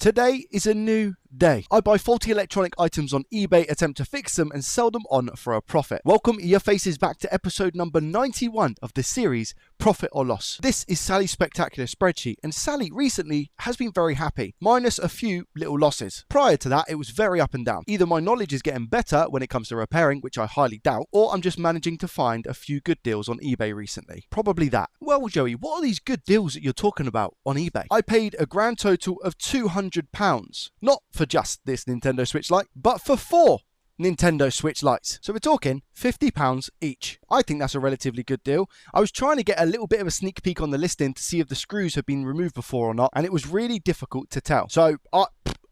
Today is a new day. I buy faulty electronic items on eBay, attempt to fix them and sell them on for a profit. Welcome your faces back to episode number 91 of the series Profit or Loss. This is Sally's spectacular spreadsheet, and Sally recently has been very happy, minus a few little losses. Prior to that, it was very up and down. Either my knowledge is getting better when it comes to repairing, which I highly doubt, or I'm just managing to find a few good deals on eBay recently. Probably that. Well, Joey, what are these good deals that you're talking about on eBay? I paid a grand total of £200. Not for just this Nintendo Switch Lite, but for 4 Nintendo Switch Lites. So we're talking £50 each. I think that's a relatively good deal. I was trying to get a little bit of a sneak peek on the listing to see if the screws had been removed before or not, and it was really difficult to tell. So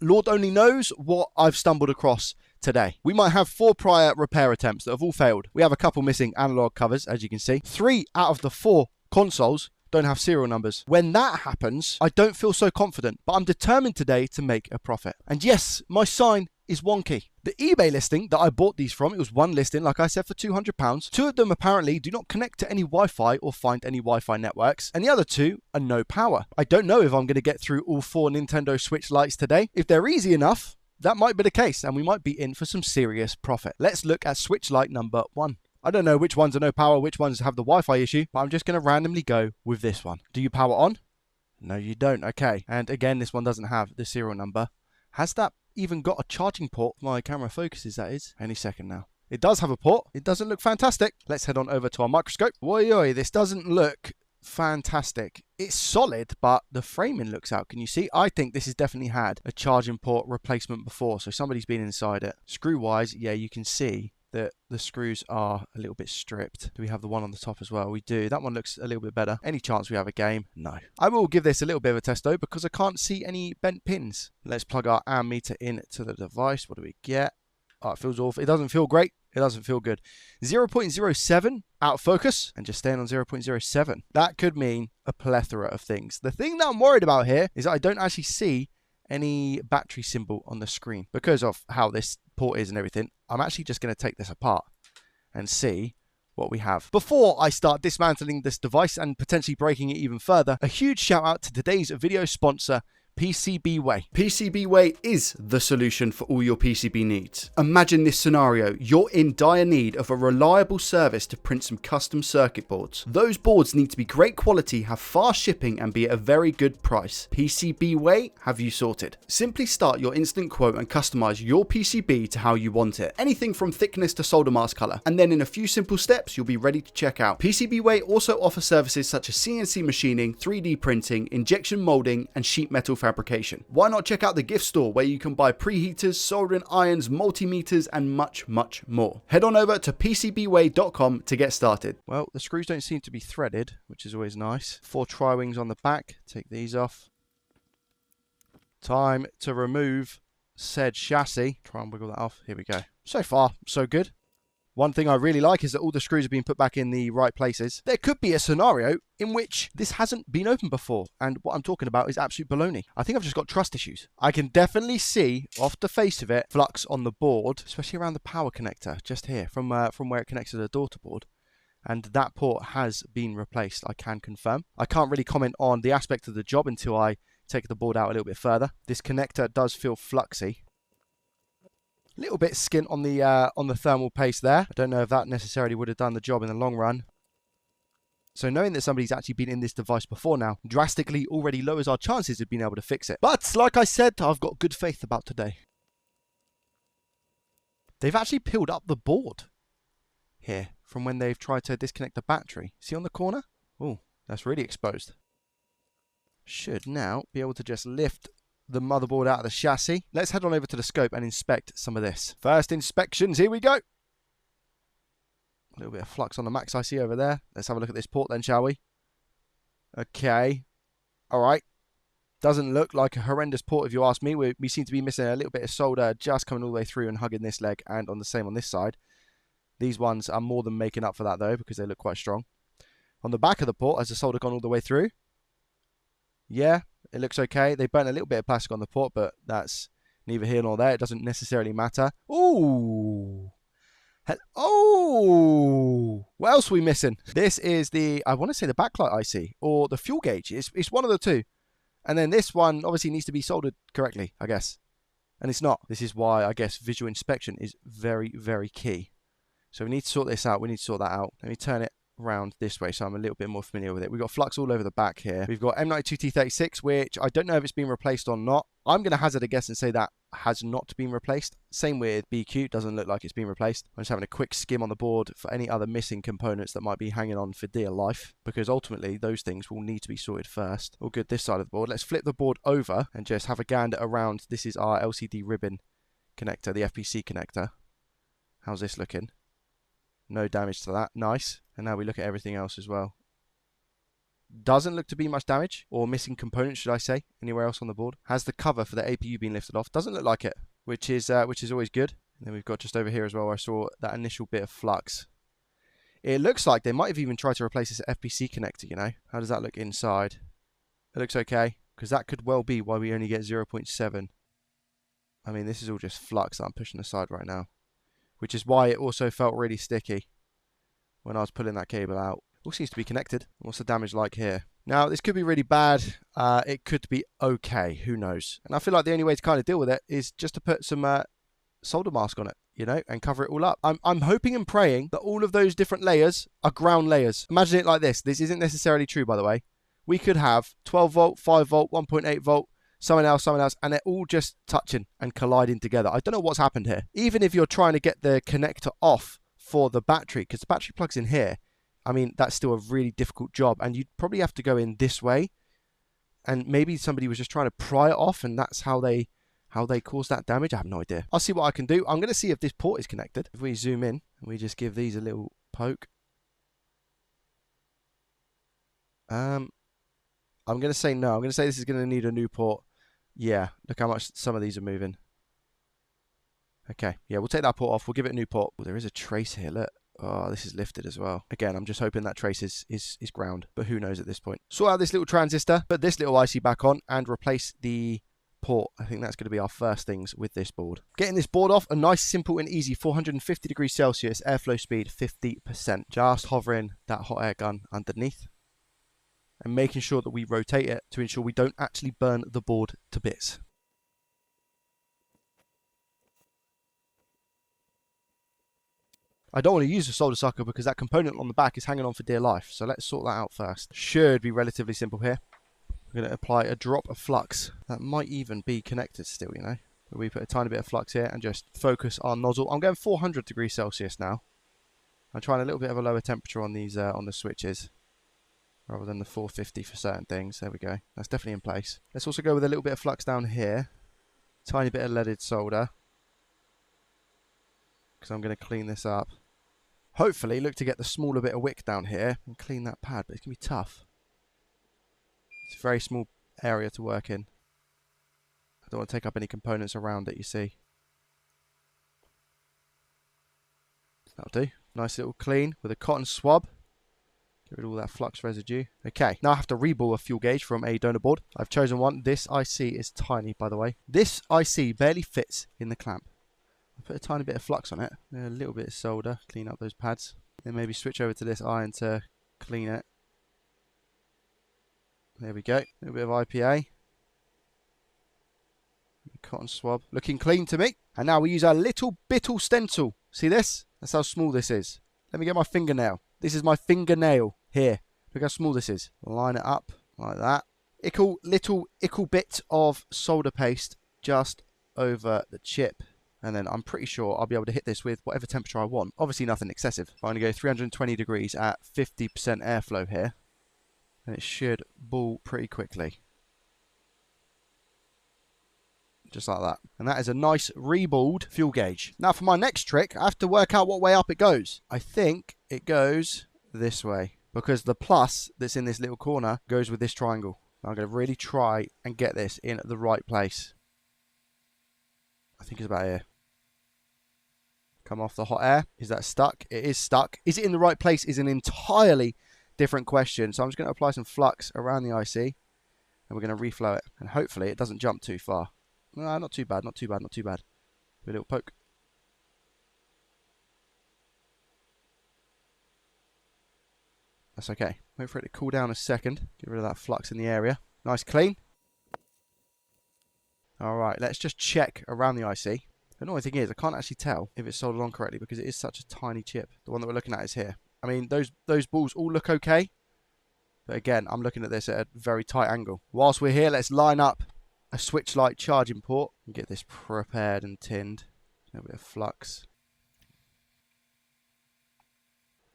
Lord only knows what I've stumbled across today. We might have 4 prior repair attempts that have all failed. We have a couple missing analog covers, as you can see. 3 out of the 4 consoles don't have serial numbers. When that happens, I don't feel so confident, but I'm determined today to make a profit. And yes, my sign is wonky. The eBay listing that I bought these from, it was one listing, like I said, for £200. 2 of them apparently do not connect to any Wi-Fi or find any Wi-Fi networks, and the other 2 are no power. I don't know if I'm going to get through all 4 Nintendo Switch Lites today. If they're easy enough, that might be the case, and we might be in for some serious profit. Let's look at Switch Lite number 1. I don't know which ones are no power, which ones have the Wi-Fi issue, but I'm just going to randomly go with this one. Do you power on? No, you don't. Okay. And again, this one doesn't have the serial number. Has that even got a charging port? My camera focuses, that is. Any second now. It does have a port. It doesn't look fantastic. Let's head on over to our microscope. Oi, this doesn't look fantastic. It's solid, but the framing looks out. Can you see? I think this has definitely had a charging port replacement before, so somebody's been inside it. Screw-wise, yeah, you can see that the screws are a little bit stripped. Do we have the one on the top as well? We do. That one looks a little bit better. Any chance we have a game? No. I will give this a little bit of a test though, because I can't see any bent pins. Let's plug our ammeter into the device. What do we get? Oh, it feels awful. It doesn't feel great. It doesn't feel good. 0.07 out of focus, and just staying on 0.07. That could mean a plethora of things. The thing that I'm worried about here is that I don't actually see any battery symbol on the screen because of how this port is and everything. I'm actually just going to take this apart and see what we have. Before I start dismantling this device and potentially breaking it even further, a huge shout out to today's video sponsor, PCBWay. PCBWay is the solution for all your PCB needs. Imagine this scenario. You're in dire need of a reliable service to print some custom circuit boards. Those boards need to be great quality, have fast shipping and be at a very good price. PCBWay have you sorted. Simply start your instant quote and customize your PCB to how you want it. Anything from thickness to solder mask color. And then in a few simple steps, you'll be ready to check out. PCBWay also offers services such as CNC machining, 3D printing, injection molding, and sheet metal fabrication. Why not check out the gift store where you can buy preheaters, soldering irons, multimeters, and much, much more. Head on over to PCBWay.com to get started. Well, the screws don't seem to be threaded, which is always nice. 4 tri-wings on the back. Take these off. Time to remove said chassis. Try and wiggle that off. Here we go. So far, so good. One thing I really like is that all the screws have been put back in the right places. There could be a scenario in which this hasn't been opened before, and what I'm talking about is absolute baloney. I think I've just got trust issues. I can definitely see off the face of it flux on the board, especially around the power connector, just here, from where it connects to the daughter board. And that port has been replaced, I can confirm. I can't really comment on the aspect of the job until I take the board out a little bit further. This connector does feel fluxy. Little bit skint on the thermal paste there. I don't know if that necessarily would have done the job in the long run. So knowing that somebody's actually been in this device before now drastically already lowers our chances of being able to fix it. But like I said, I've got good faith about today. They've actually peeled up the board here from when they've tried to disconnect the battery. See on the corner? Oh, that's really exposed. Should now be able to just lift the motherboard out of the chassis. Let's head on over to the scope and inspect some of this. First inspections, here we go. A little bit of flux on the max I see over there. Let's have a look at this port then, shall we? Okay. All right. Doesn't look like a horrendous port if you ask me. We seem to be missing a little bit of solder just coming all the way through and hugging this leg, and on the same on this side. These ones are more than making up for that though, because they look quite strong. On the back of the port, has the solder gone all the way through? Yeah. It looks okay. They burnt a little bit of plastic on the port, but that's neither here nor there. It doesn't necessarily matter. Ooh. Oh. What else are we missing? This is the, I want to say the backlight IC or the fuel gauge. It's one of the two. And then this one obviously needs to be soldered correctly, I guess. And it's not. This is why I guess visual inspection is very, very key. So we need to sort this out. We need to sort that out. Let me turn it around this way so I'm a little bit more familiar with it. We've got flux all over the back here. We've got M92T36, which I don't know if it's been replaced or not. I'm going to hazard a guess and say that has not been replaced. Same with BQ, doesn't look like it's been replaced. I'm just having a quick skim on the board for any other missing components that might be hanging on for dear life, because ultimately those things will need to be sorted first. All good this side of the board. Let's flip the board over and just have a gander around. This is our LCD ribbon connector, the FPC connector. How's this looking? No damage to that. Nice. And now we look at everything else as well. Doesn't look to be much damage, or missing components, should I say, anywhere else on the board. Has the cover for the APU been lifted off? Doesn't look like it, which is always good. And then we've got just over here as well, where I saw that initial bit of flux. It looks like they might have even tried to replace this FPC connector, you know. How does that look inside? It looks okay, because that could well be why we only get 0.7. I mean, this is all just flux that I'm pushing aside right now, which is why it also felt really sticky when I was pulling that cable out. All seems to be connected. What's the damage like here? Now, this could be really bad. It could be okay. Who knows? And I feel like the only way to kind of deal with it is just to put some solder mask on it, you know, and cover it all up. I'm hoping and praying that all of those different layers are ground layers. Imagine it like this. This isn't necessarily true, by the way. We could have 12 volt, 5 volt, 1.8 volt, someone else, and they're all just touching and colliding together. I don't know what's happened here. Even if you're trying to get the connector off for the battery, because the battery plugs in here, I mean, that's still a really difficult job, and you'd probably have to go in this way, and maybe somebody was just trying to pry it off, and that's how they caused that damage. I have no idea. I'll see what I can do. I'm going to see if this port is connected. If we zoom in and we just give these a little poke. I'm going to say no. I'm going to say this is going to need a new port. Yeah, look how much some of these are moving. Okay, yeah, we'll take that port off. We'll give it a new port. Oh, there is a trace here, look. Oh, this is lifted as well. Again, I'm just hoping that trace is ground, but who knows at this point. Sort out this little transistor, put this little IC back on, and replace the port. I think that's going to be our first things with this board. Getting this board off, a nice, simple and easy 450 degrees Celsius, airflow speed 50%. Just hovering that hot air gun underneath and making sure that we rotate it to ensure we don't actually burn the board to bits. I don't want to use a solder sucker because that component on the back is hanging on for dear life. So let's sort that out first. Should be relatively simple here. We're going to apply a drop of flux. That might even be connected still, you know. But we put a tiny bit of flux here and just focus our nozzle. I'm going 400 degrees Celsius now. I'm trying a little bit of a lower temperature on these on the switches, rather than the 450 for certain things. There we go. That's definitely in place. Let's also go with a little bit of flux down here. Tiny bit of leaded solder, because I'm going to clean this up. Hopefully look to get the smaller bit of wick down here and clean that pad, but it's going to be tough. It's a very small area to work in. I don't want to take up any components around it, you see. That'll do. Nice little clean with a cotton swab. Get rid of all that flux residue. Okay, now I have to reball a fuel gauge from a donor board. I've chosen one. This IC is tiny, by the way. This IC barely fits in the clamp. I'll put a tiny bit of flux on it. A little bit of solder. Clean up those pads. Then maybe switch over to this iron to clean it. There we go. A little bit of IPA. Cotton swab. Looking clean to me. And now we use our little bittle stencil. See this? That's how small this is. Let me get my fingernail. This is my fingernail here. Look how small this is. Line it up like that. Little bit of solder paste just over the chip. And then I'm pretty sure I'll be able to hit this with whatever temperature I want. Obviously nothing excessive. I'm going to go 320 degrees at 50% airflow here. And it should ball pretty quickly. Just like that. And that is a nice reballed fuel gauge. Now for my next trick, I have to work out what way up it goes. I think it goes this way, because the plus that's in this little corner goes with this triangle. I'm going to really try and get this in the right place. I think it's about here. Come off the hot air. Is that stuck? It is stuck. Is it in the right place is an entirely different question. So I'm just going to apply some flux around the IC, and we're going to reflow it. And hopefully it doesn't jump too far. No, not too bad, not too bad, not too bad. A little poke. That's okay. Wait for it to cool down a second. Get rid of that flux in the area. Nice clean. Alright, let's just check around the IC. The annoying thing is, I can't actually tell if it's soldered on correctly because it is such a tiny chip. The one that we're looking at is here. I mean, those balls all look okay. But again, I'm looking at this at a very tight angle. Whilst we're here, let's line up a switch light charging port and get this prepared and tinned. A little bit of flux.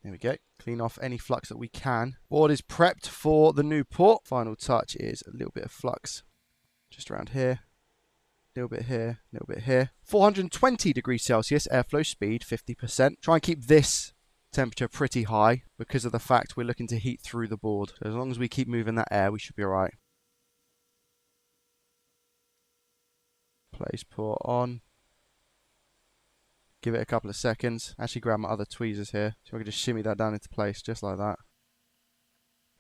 There we go. Clean off any flux that we can. Board is prepped for the new port. Final touch is a little bit of flux. Just around here. A little bit here. A little bit here. 420 degrees Celsius. Airflow speed 50%. Try and keep this temperature pretty high because of the fact we're looking to heat through the board. So as long as we keep moving that air, we should be alright. Place port on. Give it a couple of seconds. Actually grab my other tweezers here. So I can just shimmy that down into place just like that.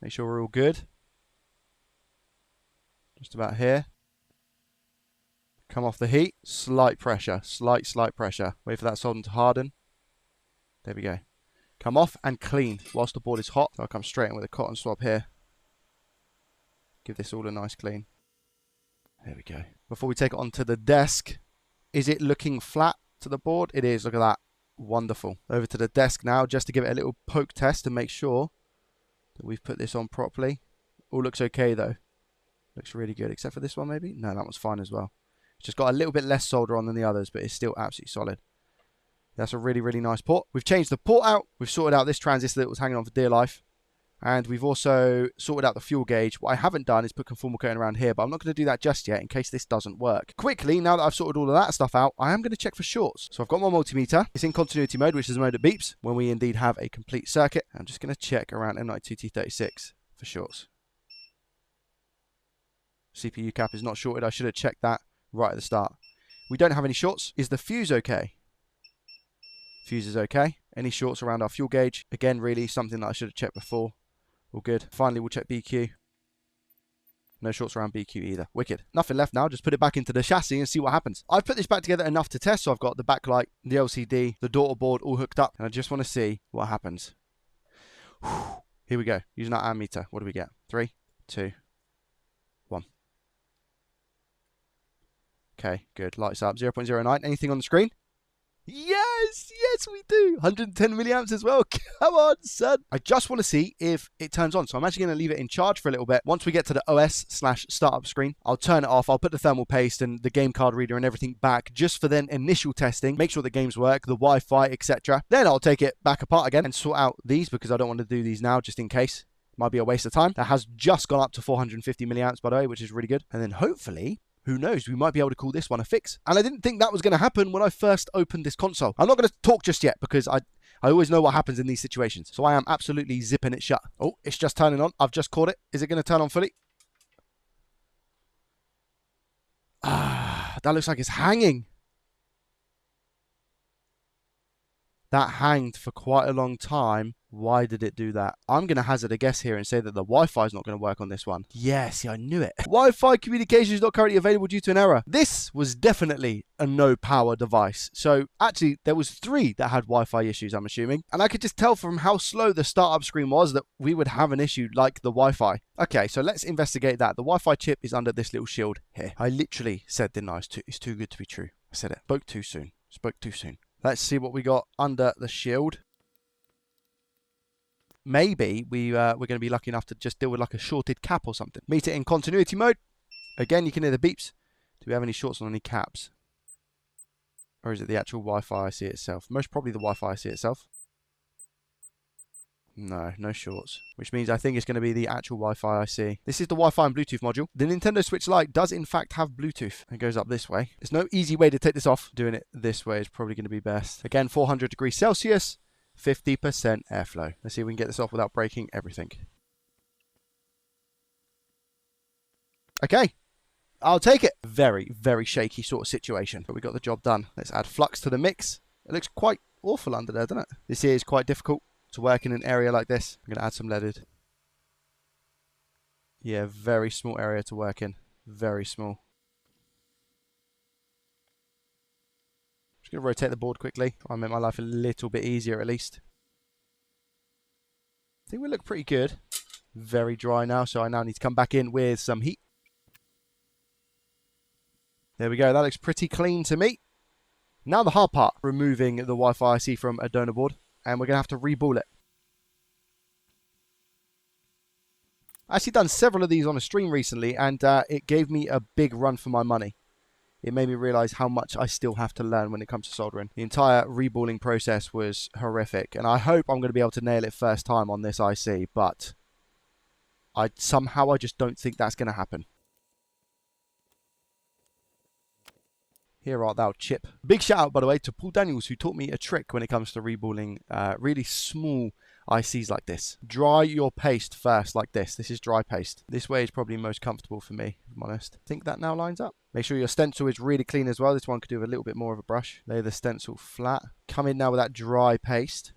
Make sure we're all good. Just about here. Come off the heat. Slight pressure. Slight pressure. Wait for that soldering to harden. There we go. Come off and clean whilst the board is hot. So I'll come straight in with a cotton swab here. Give this all a nice clean. There we go. Before we take it onto the desk, is it looking flat to the board? It is. Look at that. Wonderful. Over to the desk now just to give it a little poke test and make sure that we've put this on properly. All looks okay though. Looks really good, except for this one maybe. No, that one's fine as well. It's just got a little bit less solder on than the others, but it's still absolutely solid. That's a really, really nice port. We've changed the port out. We've sorted out this transistor that was hanging on for dear life. And we've also sorted out the fuel gauge. What I haven't done is put conformal coating around here, but I'm not going to do that just yet in case this doesn't work. Quickly, now that I've sorted all of that stuff out, I am going to check for shorts. So I've got my multimeter. It's in continuity mode, which is the mode that beeps when we indeed have a complete circuit. I'm just going to check around M92T36 for shorts. CPU cap is not shorted. I should have checked that right at the start. We don't have any shorts. Is the fuse okay? Fuse is okay. Any shorts around our fuel gauge? Again, really something that I should have checked before. All good. Finally, we'll check BQ. No shorts around BQ either. Wicked. Nothing left now. Just put it back into the chassis and see what happens. I've put this back together enough to test. So I've got the backlight, the LCD, the daughter board all hooked up. And I just want to see what happens. Here we go. Using our ammeter. What do we get? 3, 2, 1. Okay, good. Lights up. 0.09. Anything on the screen? Yes, yes we do. 110 milliamps as well. Come on, son. I just want to see if it turns on. So I'm actually going to leave it in charge for a little bit. Once we get to the OS/startup screen, I'll turn it off. I'll put the thermal paste and the game card reader and everything back just for then initial testing. Make sure the games work, the Wi-Fi, etc. Then I'll take it back apart again and sort out these because I don't want to do these now just in case. Might be a waste of time. That has just gone up to 450 milliamps, by the way, which is really good. And then hopefully, who knows, we might be able to call this one a fix. And I didn't think that was going to happen when I first opened this console. I'm not going to talk just yet because I always know what happens in these situations. So I am absolutely zipping it shut. Oh, it's just turning on. I've just caught it. Is it going to turn on fully? Ah, that looks like it's hanging. That hanged for quite a long time. Why did it do that? I'm going to hazard a guess here and say that the Wi-Fi is not going to work on this one. Yes, I knew it. Wi-Fi communication is not currently available due to an error. This was definitely a no power device. So actually there was 3 that had Wi-Fi issues, I'm assuming. And I could just tell from how slow the startup screen was that we would have an issue like the Wi-Fi. Okay, so let's investigate that. The Wi-Fi chip is under this little shield here. I literally said, didn't I? It's too good to be true. I said it. Spoke too soon. Spoke too soon. Let's see what we got under the shield. Maybe we're going to be lucky enough to just deal with like a shorted cap or something. Meter in continuity mode. Again, you can hear the beeps. Do we have any shorts on any caps? Or is it the actual Wi-Fi IC itself? Most probably the Wi-Fi IC itself. No, no shorts. Which means I think it's going to be the actual Wi-Fi IC. This is the Wi-Fi and Bluetooth module. The Nintendo Switch Lite does in fact have Bluetooth. It goes up this way. There's no easy way to take this off. Doing it this way is probably going to be best. Again, 400 degrees Celsius. 50% airflow. Let's see if we can get this off without breaking everything. Okay. I'll take it. Very, very shaky sort of situation. But we got the job done. Let's add flux to the mix. It looks quite awful under there, doesn't it? This here is quite difficult to work in an area like this. I'm going to add some leaded. Yeah, very small area to work in. Very small. Going to rotate the board quickly. I'll make my life a little bit easier at least. I think we look pretty good. Very dry now, so I now need to come back in with some heat. There we go. That looks pretty clean to me. Now the hard part, removing the Wi-Fi IC from a donor board, and we're going to have to reball it. I actually done several of these on a stream recently, and it gave me a big run for my money. It made me realize how much I still have to learn when it comes to soldering. The entire reballing process was horrific, and I hope I'm going to be able to nail it first time on this IC, but somehow I just don't think that's going to happen. Here art thou, chip. Big shout out, by the way, to Paul Daniels, who taught me a trick when it comes to reballing really small ICs like this. Dry your paste first, like this. This is dry paste. This way is probably most comfortable for me, if I'm honest. I think that now lines up. Make sure your stencil is really clean as well. This one could do with a little bit more of a brush. Lay the stencil flat. Come in now with that dry paste.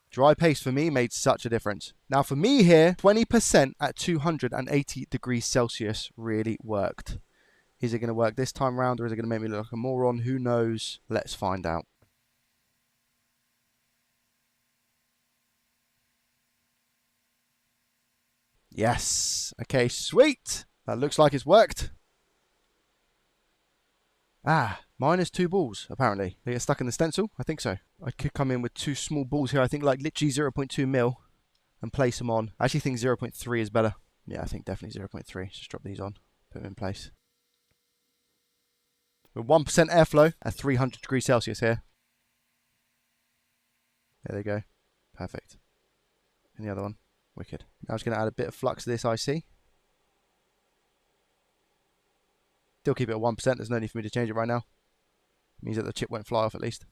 Dry paste for me made such a difference. Now for me here, 20% at 280 degrees Celsius really worked. Is it going to work this time round, or is it going to make me look like a moron? Who knows? Let's find out. Yes. Okay, sweet. That looks like it's worked. Minus 2 balls, apparently. They get stuck in the stencil? I think so. I could come in with 2 small balls here. I think like literally 0.2 mil and place them on. I actually think 0.3 is better. Yeah, I think definitely 0.3. Just drop these on, put them in place. With 1% airflow at 300 degrees Celsius here. There they go. Perfect. And the other one. Wicked. Now I'm just going to add a bit of flux to this IC. Still keep it at 1%. There's no need for me to change it right now. It means that the chip won't fly off at least.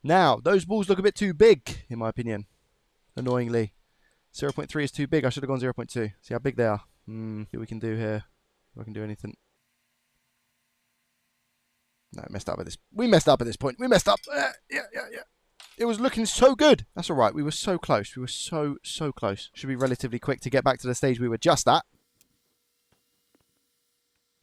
Now, those balls look a bit too big, in my opinion. Annoyingly. 0.3 is too big. I should have gone 0.2. See how big they are. See what we can do here. If I can do anything. No, messed up at this. We messed up at this point. We messed up. Yeah. It was looking so good. That's all right. We were so close. We were so close. Should be relatively quick to get back to the stage we were just at.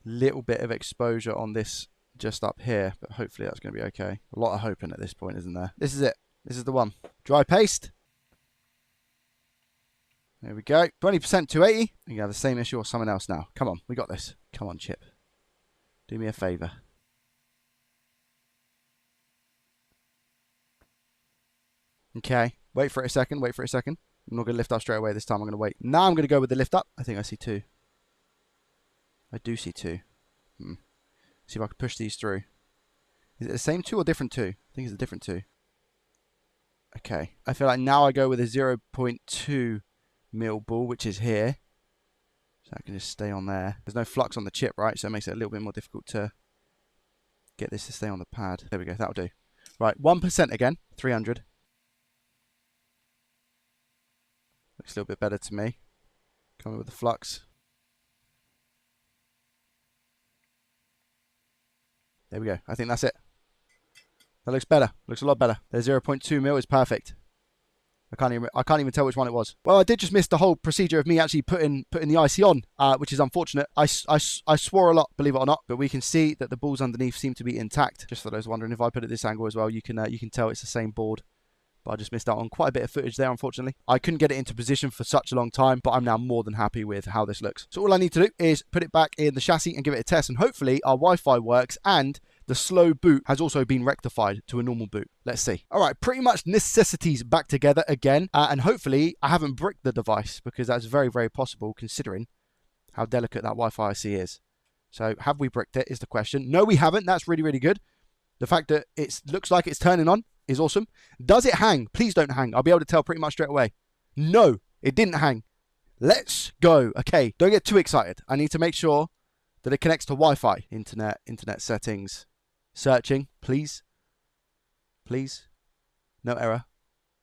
Little bit of exposure on this just up here, but hopefully that's going to be okay. A lot of hoping at this point, isn't there? This is it. This is the one. Dry paste. There we go. 20% 280. You can have the same issue or someone else now. Come on. We got this. Come on, chip. Do me a favour. Okay. Wait for it a second. Wait for it a second. I'm not going to lift up straight away this time. I'm going to wait. Now I'm going to go with the lift up. I think I see 2. I do see 2. See if I can push these through. Is it the same 2 or different 2? I think it's a different 2. Okay. I feel like now I go with a 0.2 mil ball, which is here. So I can just stay on there. There's no flux on the chip, right? So it makes it a little bit more difficult to get this to stay on the pad. There we go. That'll do. Right. 1% again. 300. Looks a little bit better to me. Coming with the flux. There we go. I think that's it. That looks better. Looks a lot better. The 0.2 mil is perfect. I can't even tell which one it was. Well, I did just miss the whole procedure of me actually putting the IC on, which is unfortunate. I swore a lot, believe it or not, but we can see that the balls underneath seem to be intact. Just for those wondering, if I put it this angle as well, you can tell it's the same board. But I just missed out on quite a bit of footage there, unfortunately. I couldn't get it into position for such a long time, but I'm now more than happy with how this looks. So all I need to do is put it back in the chassis and give it a test, and hopefully our Wi-Fi works and the slow boot has also been rectified to a normal boot. Let's see. All right, pretty much necessities back together again, and hopefully I haven't bricked the device, because that's very, very possible considering how delicate that Wi-Fi IC is. So have we bricked it is the question. No, we haven't. That's really, really good. The fact that it looks like it's turning on is awesome. Does it hang? Please don't hang. I'll be able to tell pretty much straight away. No, it didn't hang. Let's go. Okay, don't get too excited. I need to make sure that it connects to Wi-Fi. Internet settings. Searching, please. Please. No error.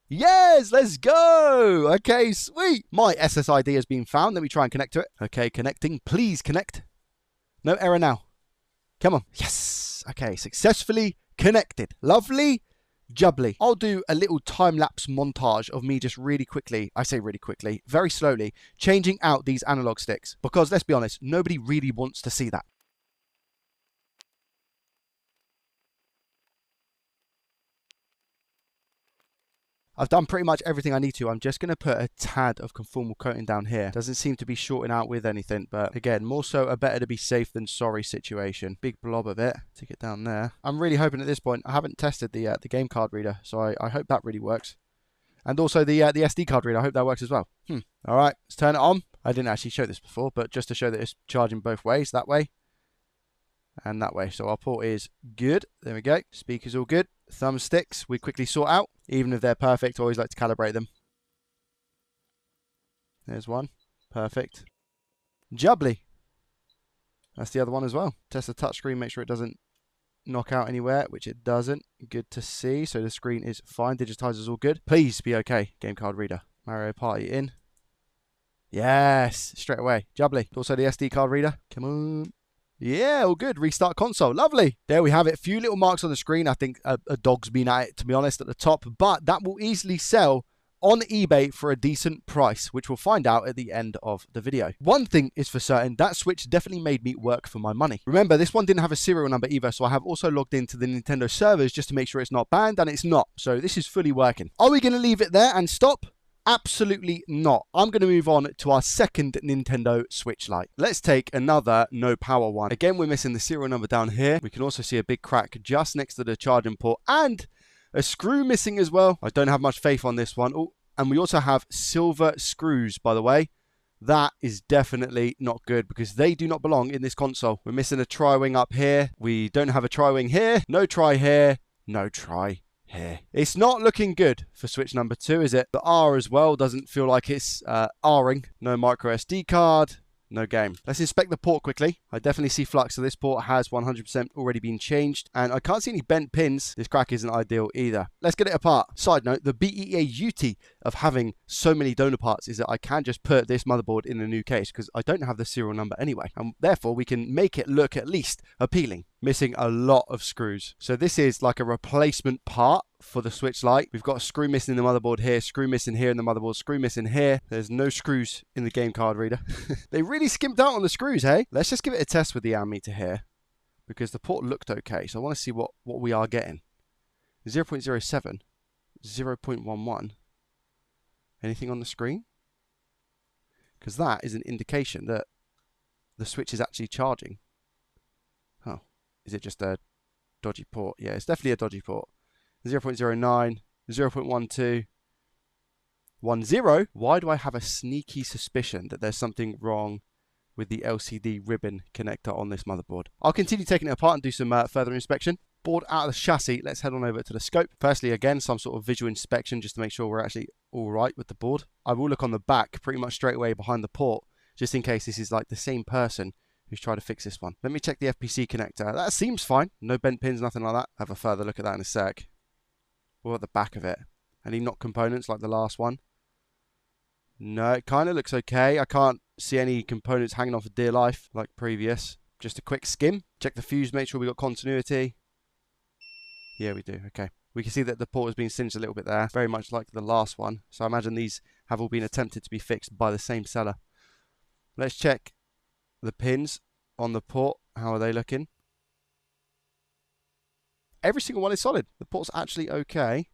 Yes, let's go. Okay, sweet. My SSID has been found. Let me try and connect to it. Okay, connecting. Please connect. No error now. Come on. Yes. Okay, successfully connected. Lovely. Jubbly. I'll do a little time-lapse montage of me just really quickly, I say really quickly, very slowly, changing out these analog sticks. Because let's be honest, nobody really wants to see that. I've done pretty much everything I need to. I'm just going to put a tad of conformal coating down here. Doesn't seem to be shorting out with anything, but again, more so a better to be safe than sorry situation. Big blob of it. Take it down there. I'm really hoping at this point, I haven't tested the game card reader, so I hope that really works. And also the SD card reader, I hope that works as well. All right, let's turn it on. I didn't actually show this before, but just to show that it's charging both ways, that way and that way. So our port is good. There we go. Speakers all good. Thumbsticks we quickly sort out. Even if they're perfect, I always like to calibrate them. There's one. Perfect. Jubbly. That's the other one as well. Test the touchscreen, make sure it doesn't knock out anywhere, which it doesn't. Good to see. So the screen is fine. Digitizer's all good. Please be okay. Game card reader. Mario Party in. Yes. Straight away. Jubbly. Also the SD card reader. Come on. Yeah, all good. Restart console. Lovely. There we have it. Few little marks on the screen. I think a dog's been at it, to be honest, at the top. But that will easily sell on eBay for a decent price, which we'll find out at the end of the video. One thing is for certain, that Switch definitely made me work for my money. Remember, this one didn't have a serial number either, so I have also logged into the Nintendo servers just to make sure it's not banned, and it's not. So this is fully working. Are we going to leave it there and stop? Absolutely not. I'm going to move on to our second Nintendo Switch Lite. Let's take another no power one. Again, we're missing the serial number down here. We can also see a big crack just next to the charging port and a screw missing as well. I don't have much faith on this one. Oh, and we also have silver screws, by the way. That is definitely not good because they do not belong in this console. We're missing a tri-wing up here. We don't have a tri-wing here. No tri here. No tri here. It's not looking good for Switch number 2, is it? The R as well doesn't feel like it's R-ing. No micro SD card. No game. Let's inspect the port quickly. I definitely see flux, so this port has 100% already been changed, and I can't see any bent pins. This crack isn't ideal either. Let's get it apart. Side note, the beauty of having so many donor parts is that I can just put this motherboard in a new case because I don't have the serial number anyway, and therefore we can make it look at least appealing. Missing a lot of screws. So this is like a replacement part for the Switch Lite. We've got a screw missing in the motherboard here, screw missing here in the motherboard, screw missing here. There's no screws in the game card reader. They really skimped out on the screws, hey? Let's just give it a test with the ammeter here because the port looked okay. So I want to see what we are getting. 0.07, 0.11. Anything on the screen? Because that is an indication that the Switch is actually charging. Oh, is it just a dodgy port? Yeah, it's definitely a dodgy port. 0.09, 0.12, 10. Why do I have a sneaky suspicion that there's something wrong with the LCD ribbon connector on this motherboard? I'll continue taking it apart and do some further inspection. Board out of the chassis, let's head on over to the scope. Firstly, again, some sort of visual inspection just to make sure we're actually all right with the board. I will look on the back pretty much straight away behind the port, just in case this is like the same person who's tried to fix this one. Let me check the FPC connector. That seems fine. No bent pins, nothing like that. Have a further look at that in a sec. What about the back of it? Any knock components like the last one? No, it kind of looks okay. I can't see any components hanging off for dear life like previous. Just a quick skim. Check the fuse, make sure we got continuity. Yeah, we do. Okay. We can see that the port has been singed a little bit there, very much like the last one. So I imagine these have all been attempted to be fixed by the same seller. Let's check the pins on the port. How are they looking? Every single one is solid. The port's actually okay.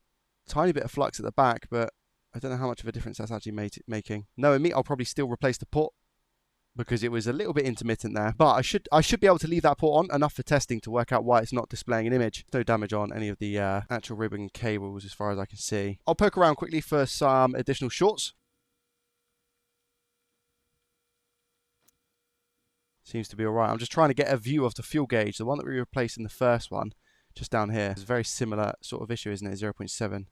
Tiny bit of flux at the back, but I don't know how much of a difference that's actually making. Knowing me, I'll probably still replace the port because it was a little bit intermittent there. But I should be able to leave that port on enough for testing to work out why it's not displaying an image. No damage on any of the actual ribbon cables as far as I can see. I'll poke around quickly for some additional shorts. Seems to be alright. I'm just trying to get a view of the fuel gauge. The one that we replaced in the first one, just down here. It's a very similar sort of issue, isn't it? 0.7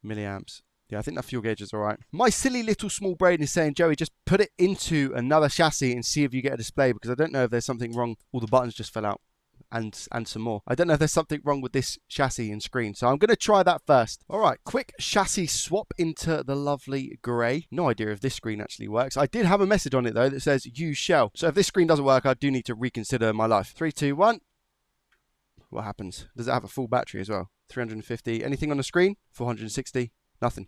milliamps. Yeah, I think that fuel gauge is alright. My silly little small brain is saying, Joey, just put it into another chassis and see if you get a display, because I don't know if there's something wrong. All the buttons just fell out. And some more. I don't know if there's something wrong with this chassis and screen, so I'm going to try that first. Alright, quick chassis swap into the lovely grey. No idea if this screen actually works. I did have a message on it though that says use shell. So if this screen doesn't work, I do need to reconsider my life. 3, 2, 1. What happens? Does it have a full battery as well? 350. Anything on the screen? 460. Nothing.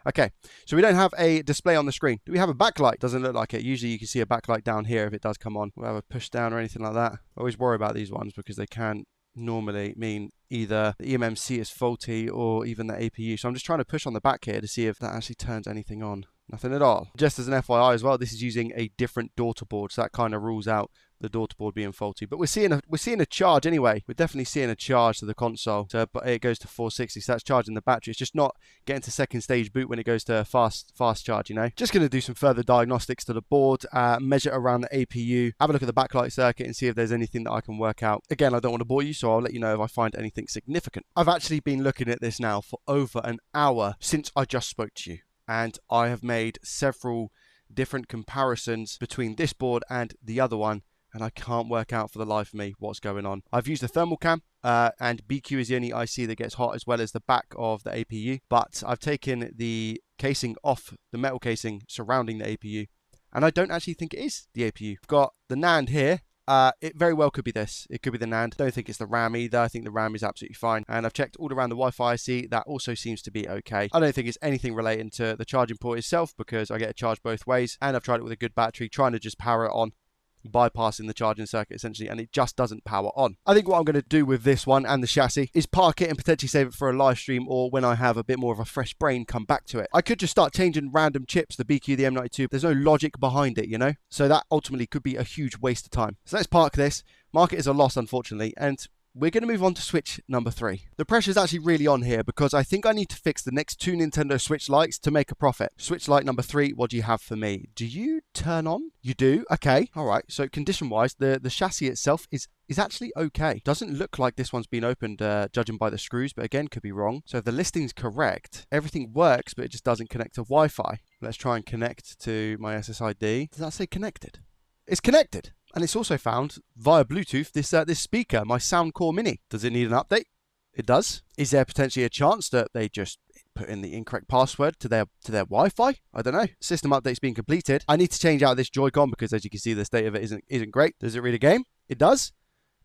Okay, so we don't have a display on the screen. Do we have a backlight? Doesn't look like it. Usually you can see a backlight down here if it does come on. We'll have a push down or anything like that. I always worry about these ones because they can normally mean either the eMMC is faulty or even the APU. So I'm just trying to push on the back here to see if that actually turns anything on. Nothing at all. Just as an FYI as well, this is using a different daughter board, so that kind of rules out the daughter board being faulty. But we're seeing a charge anyway. We're definitely seeing a charge to the console. So, but it goes to 460, so that's charging the battery. It's just not getting to second stage boot when it goes to fast charge, you know. Just going to do some further diagnostics to the board, measure around the APU, have a look at the backlight circuit and see if there's anything that I can work out. Again, I don't want to bore you, so I'll let you know if I find anything significant. I've actually been looking at this now for over an hour since I just spoke to you. And I have made several different comparisons between this board and the other one, and I can't work out for the life of me what's going on. I've used the thermal cam, and BQ is the only IC that gets hot, as well as the back of the APU. But I've taken the casing off, the metal casing surrounding the APU, and I don't actually think it is the APU. I've got the NAND here. It very well could be this. It could be the NAND. Don't think it's the RAM either. I think the RAM is absolutely fine. And I've checked all around the Wi-Fi IC. That also seems to be okay. I don't think it's anything relating to the charging port itself, because I get a charge both ways. And I've tried it with a good battery, trying to just power it on, bypassing the charging circuit essentially, and it just doesn't power on. I think what I'm going to do with this one and the chassis is park it and potentially save it for a live stream, or when I have a bit more of a fresh brain, come back to it. I could just start changing random chips, the BQ, the M92. There's no logic behind it, you know, so that ultimately could be a huge waste of time. So let's park this, mark it as a loss unfortunately, and we're going to move on to Switch number 3. The pressure's actually really on here, because I think I need to fix the next 2 Nintendo Switch Lites to make a profit. Switch Lite number 3, what do you have for me? Do you turn on? You do? Okay. All right. So condition-wise, the chassis itself is actually okay. Doesn't look like this one's been opened, judging by the screws, but again, could be wrong. So if the listing's correct, everything works, but it just doesn't connect to Wi-Fi. Let's try and connect to my SSID. Does that say connected? It's connected. And it's also found via Bluetooth this speaker, my Soundcore Mini. Does it need an update? It does. Is there potentially a chance that they just put in the incorrect password to their Wi-Fi? I don't know. System update's being completed. I need to change out this Joy-Con, because as you can see, the state of it isn't great. Does it read a game? It does.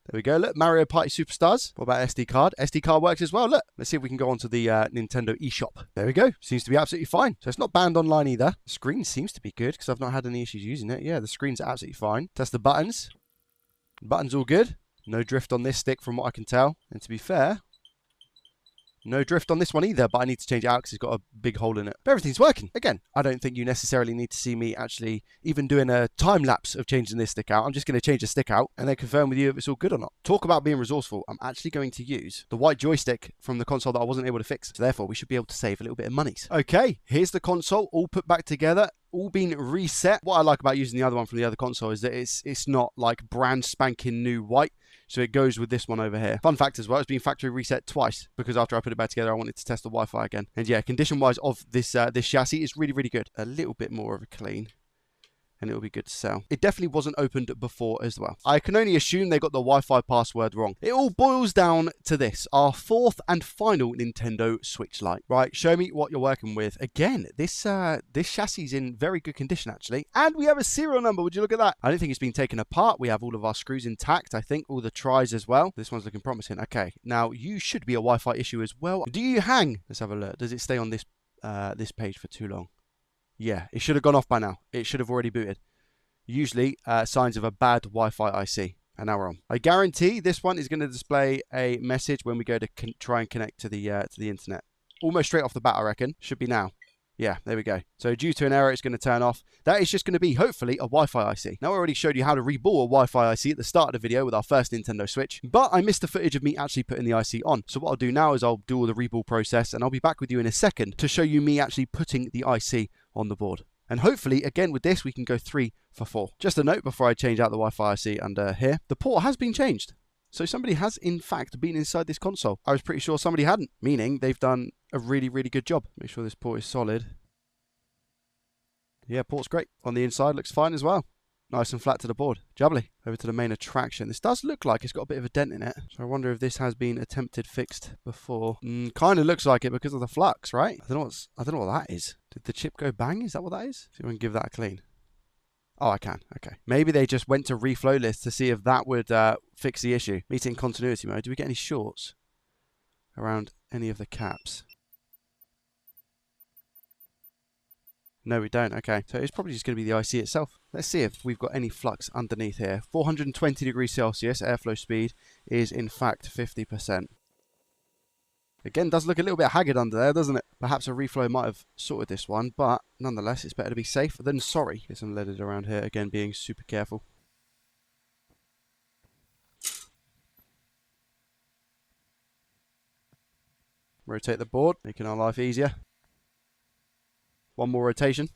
There we go. Look, Mario Party Superstars. What about SD card? SD card works as well. Look, let's see if we can go onto the Nintendo eShop. There we go. Seems to be absolutely fine. So it's not banned online either. The screen seems to be good, because I've not had any issues using it. Yeah, the screen's absolutely fine. Test the buttons. Buttons all good. No drift on this stick from what I can tell. And to be fair, no drift on this one either, but I need to change it out because it's got a big hole in it. But everything's working. Again, I don't think you necessarily need to see me actually even doing a time lapse of changing this stick out. I'm just going to change the stick out and then confirm with you if it's all good or not. Talk about being resourceful. I'm actually going to use the white joystick from the console that I wasn't able to fix. So therefore, we should be able to save a little bit of money. Okay, here's the console all put back together, all been reset. What I like about using the other one from the other console is that it's not like brand spanking new white. So it goes with this one over here. Fun fact as well, it's been factory reset twice, because after I put it back together, I wanted to test the Wi-Fi again. And yeah, condition-wise of this this chassis is really, really good. A little bit more of a clean, and it'll be good to sell. It definitely wasn't opened before as well. I can only assume they got the Wi-Fi password wrong. It all boils down to this, our 4th and final Nintendo Switch Lite. Right, show me what you're working with. Again, this chassis is in very good condition actually, and we have a serial number. Would you look at that? I don't think it's been taken apart. We have all of our screws intact. I think all the tries as well. This one's looking promising. Okay, now you should be a Wi-Fi issue as well. Do you hang? Let's have a look. Does it stay on this this page for too long? Yeah, it should have gone off by now. It should have already booted. Usually, signs of a bad Wi-Fi IC. And now we're on. I guarantee this one is going to display a message when we go to try and connect to the internet. Almost straight off the bat, I reckon. Should be now. Yeah, there we go. So due to an error, it's going to turn off. That is just going to be, hopefully, a Wi-Fi IC. Now, I already showed you how to reboot a Wi-Fi IC at the start of the video with our first Nintendo Switch, but I missed the footage of me actually putting the IC on. So what I'll do now is I'll do all the reboot process, and I'll be back with you in a second to show you me actually putting the IC on the board. And hopefully, again, with this, we can go 3 for 4. Just a note before I change out the Wi-Fi IC under here. The port has been changed. So somebody has, in fact, been inside this console. I was pretty sure somebody hadn't, meaning they've done a really, really good job. Make sure this port is solid. Yeah, port's great. On the inside, looks fine as well. Nice and flat to the board. Jubbly. Over to the main attraction. This does look like it's got a bit of a dent in it. So I wonder if this has been attempted fixed before. Kind of looks like it because of the flux, right? I don't know what that is. Did the chip go bang? Is that what that is? See if I can give that a clean. Oh, I can. Okay. Maybe they just went to reflow list to see if that would fix the issue. Meeting continuity mode. Do we get any shorts around any of the caps? No, we don't. Okay, so it's probably just going to be the IC itself. Let's see if we've got any flux underneath here. 420 degrees Celsius, airflow speed is in fact 50%. Again, does look a little bit haggard under there, doesn't it? Perhaps a reflow might have sorted this one, but nonetheless, it's better to be safe than sorry. Get some leaded around here, again, being super careful. Rotate the board, making our life easier. One more rotation.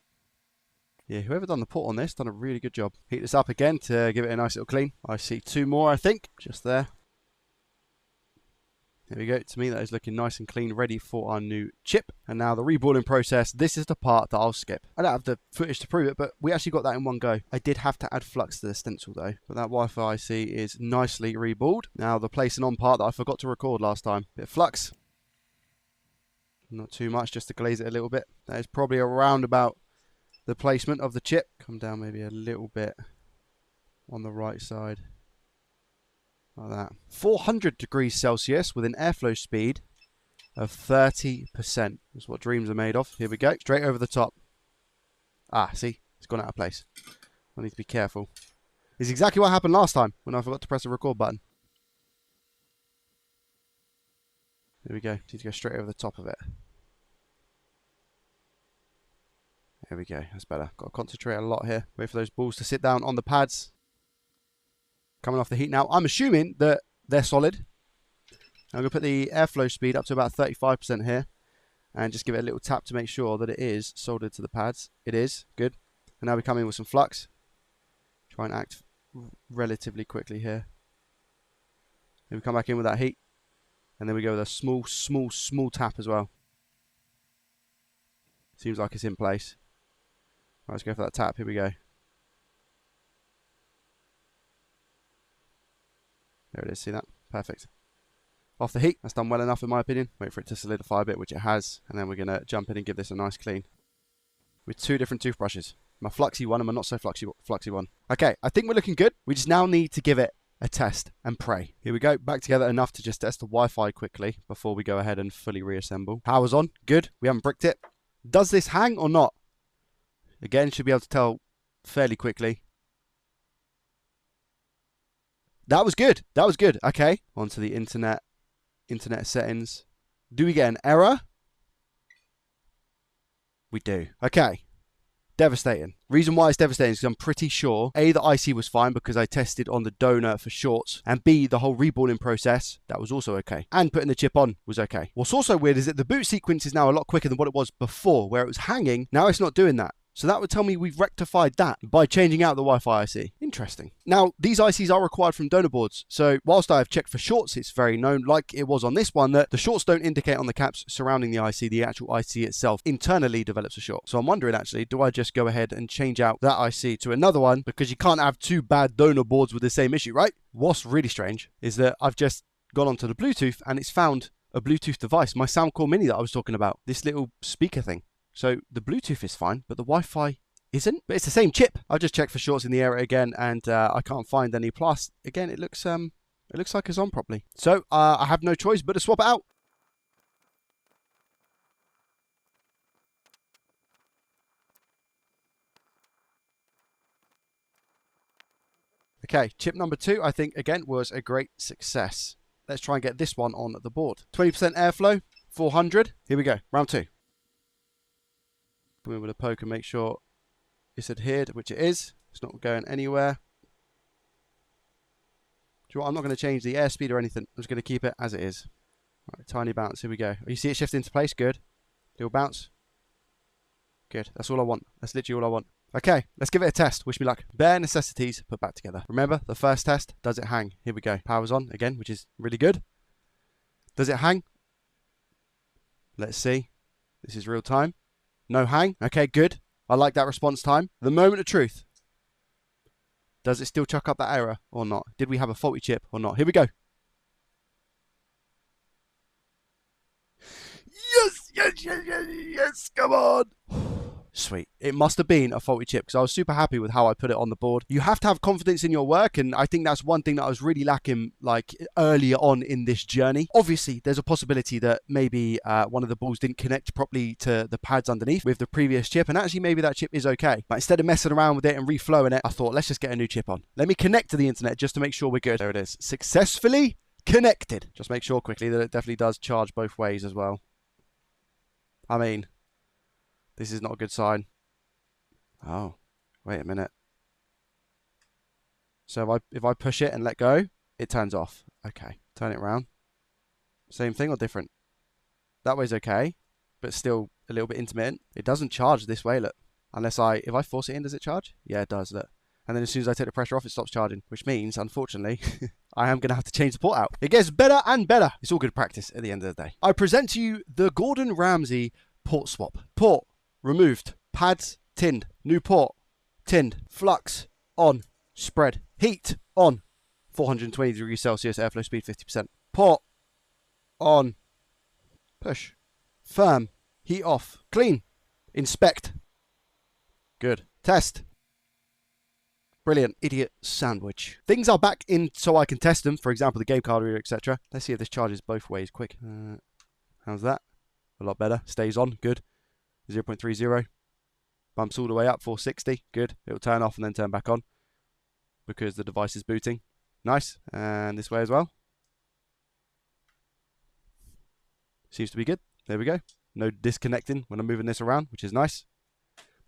Yeah, whoever done the port on this done a really good job. Heat this up again to give it a nice little clean. I see 2 more, I think, just there. There we go. To me, that is looking nice and clean, ready for our new chip. And now the reballing process. This is the part that I'll skip. I don't have the footage to prove it, but we actually got that in one go. I did have to add flux to the stencil though. But that Wi-Fi IC is nicely reballed. Now the placing on part that I forgot to record last time. Bit of flux. Not too much, just to glaze it a little bit. That is probably around about the placement of the chip. Come down maybe a little bit on the right side. Like that. 400 degrees Celsius with an airflow speed of 30%. That's what dreams are made of. Here we go. Straight over the top. Ah, see? It's gone out of place. I need to be careful. It's exactly what happened last time when I forgot to press the record button. There we go. Need to go straight over the top of it. There we go. That's better. Got to concentrate a lot here. Wait for those balls to sit down on the pads. Coming off the heat now. I'm assuming that they're solid. I'm going to put the airflow speed up to about 35% here. And just give it a little tap to make sure that it is soldered to the pads. It is. Good. And now we come in with some flux. Try and act relatively quickly here. Then we come back in with that heat. And then we go with a small tap as well. Seems like it's in place. Right, let's go for that tap. Here we go. There it is. See that? Perfect. Off the heat. That's done well enough in my opinion. Wait for it to solidify a bit, which it has. And then we're going to jump in and give this a nice clean. With 2 different toothbrushes. My fluxy one and my not so fluxy one. Okay, I think we're looking good. We just now need to give it a test and pray. Here we go, back together enough to just test the Wi-Fi quickly before we go ahead and fully reassemble. Power's on, good. We haven't bricked it. Does this hang or not? Again, should be able to tell fairly quickly. That was good. That was good. Okay, onto the internet settings. Do we get an error? We do. Okay. Devastating. Reason why it's devastating is because I'm pretty sure A, the IC was fine because I tested on the donor for shorts, and B, the whole reballing process, that was also okay. And putting the chip on was okay. What's also weird is that the boot sequence is now a lot quicker than what it was before, where it was hanging. Now it's not doing that. So that would tell me we've rectified that by changing out the Wi-Fi IC. Interesting. Now, these ICs are required from donor boards. So whilst I have checked for shorts, it's very known, like it was on this one, that the shorts don't indicate on the caps surrounding the IC. The actual IC itself internally develops a short. So I'm wondering actually, do I just go ahead and change out that IC to another one? Because you can't have 2 bad donor boards with the same issue, right? What's really strange is that I've just gone onto the Bluetooth and it's found a Bluetooth device, my Soundcore Mini that I was talking about, this little speaker thing. So the Bluetooth is fine, but the Wi-Fi isn't. But it's the same chip. I'll just check for shorts in the area again, and I can't find any. Plus, again, it looks like it's on properly. So I have no choice but to swap it out. Okay, chip number 2, I think, again, was a great success. Let's try and get this one on the board. 20% airflow, 400. Here we go, round 2. Come in with a poke and make sure it's adhered, which it is. It's not going anywhere. Do you know what? I'm not going to change the airspeed or anything. I'm just going to keep it as it is. Right, tiny bounce. Here we go. You see it shift into place? Good. Little bounce. Good. That's all I want. That's literally all I want. Okay, let's give it a test. Wish me luck. Bare necessities put back together. Remember, the first test, does it hang? Here we go. Power's on again, which is really good. Does it hang? Let's see. This is real time. No hang. Okay, good. I like that response time. The moment of truth. Does it still chuck up that error or not? Did we have a faulty chip or not? Here we go. Yes, yes, yes, yes, yes. Come on. Sweet. It must have been a faulty chip because I was super happy with how I put it on the board. You have to have confidence in your work, and I think that's one thing that I was really lacking like earlier on in this journey. Obviously, there's a possibility that maybe one of the balls didn't connect properly to the pads underneath with the previous chip, and actually maybe that chip is okay. But instead of messing around with it and reflowing it, I thought, let's just get a new chip on. Let me connect to the internet just to make sure we're good. There it is. Successfully connected. Just make sure quickly that it definitely does charge both ways as well. I mean, this is not a good sign. Oh, wait a minute. So if I push it and let go, it turns off. Okay, turn it around. Same thing or different? That way's okay, but still a little bit intermittent. It doesn't charge this way, look. Unless if I force it in, does it charge? Yeah, it does, look. And then as soon as I take the pressure off, it stops charging, which means, unfortunately, I am going to have to change the port out. It gets better and better. It's all good practice at the end of the day. I present to you the Gordon Ramsay port swap. Port removed. Pads tinned. New port tinned. Flux on. Spread. Heat on. 420 degrees Celsius. Airflow speed 50%. Port on. Push. Firm. Heat off. Clean. Inspect. Good. Test. Brilliant. Idiot sandwich. Things are back in so I can test them. For example, the game card reader, etc. Let's see if this charges both ways quick. How's that? A lot better. Stays on. Good. 0.30. Bumps all the way up. 460. Good. It'll turn off and then turn back on because the device is booting. Nice. And this way as well. Seems to be good. There we go. No disconnecting when I'm moving this around, which is nice.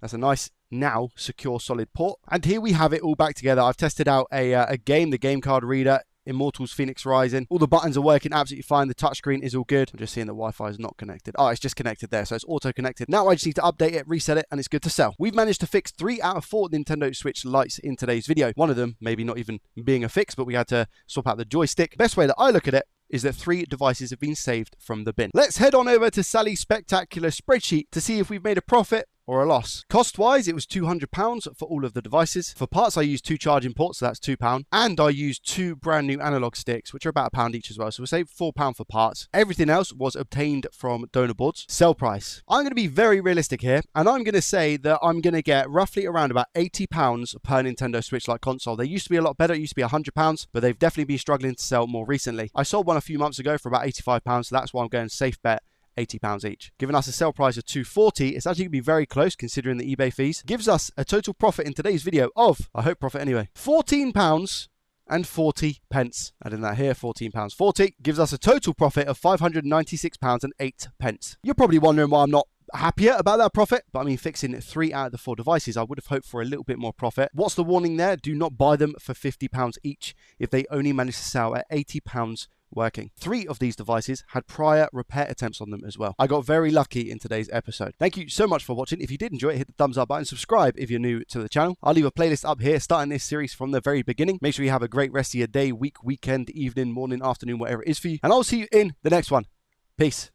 That's a nice, now secure, solid port. And here we have it all back together. I've tested out a game, the game card reader, Immortals Phoenix Rising. All the buttons are working absolutely fine. The touchscreen is all good. I'm just seeing the Wi-Fi is not connected. Oh, it's just connected there, so it's auto-connected. Now I just need to update it, reset it, and it's good to sell. We've managed to fix 3 out of 4 Nintendo Switch lights in today's video. One of them, maybe not even being a fix, but we had to swap out the joystick. Best way that I look at it is that 3 devices have been saved from the bin. Let's head on over to Sally's spectacular spreadsheet to see if we've made a profit or a loss. Cost-wise, it was £200 for all of the devices. For parts, I used 2 charging ports, so that's £2. And I used 2 brand new analog sticks, which are about £1 each as well. So we saved £4 for parts. Everything else was obtained from donor boards. Sell price. I'm going to be very realistic here, and I'm going to say that I'm going to get roughly around about £80 per Nintendo Switch Lite console. They used to be a lot better. It used to be £100, but they've definitely been struggling to sell more recently. I sold one a few months ago for about £85, so that's why I'm going safe bet. £80 each. Giving us a sell price of $240, it's actually going to be very close considering the eBay fees. Gives us a total profit in today's video of, I hope profit anyway, £14 and 40 pence. Adding that here, £14.40, gives us a total profit of £596 and 8 pence. You're probably wondering why I'm not happier about that profit, but I mean, fixing 3 out of the 4 devices, I would have hoped for a little bit more profit. What's the warning there? Do not buy them for £50 each if they only manage to sell at £80 working. 3 of these devices had prior repair attempts on them as well. I got very lucky in today's episode. Thank you so much for watching. If you did enjoy it, hit the thumbs up button, subscribe if you're new to the channel. I'll leave a playlist up here starting this series from the very beginning. Make sure you have a great rest of your day, week, weekend, evening, morning, afternoon, whatever it is for you. And I'll see you in the next one. Peace.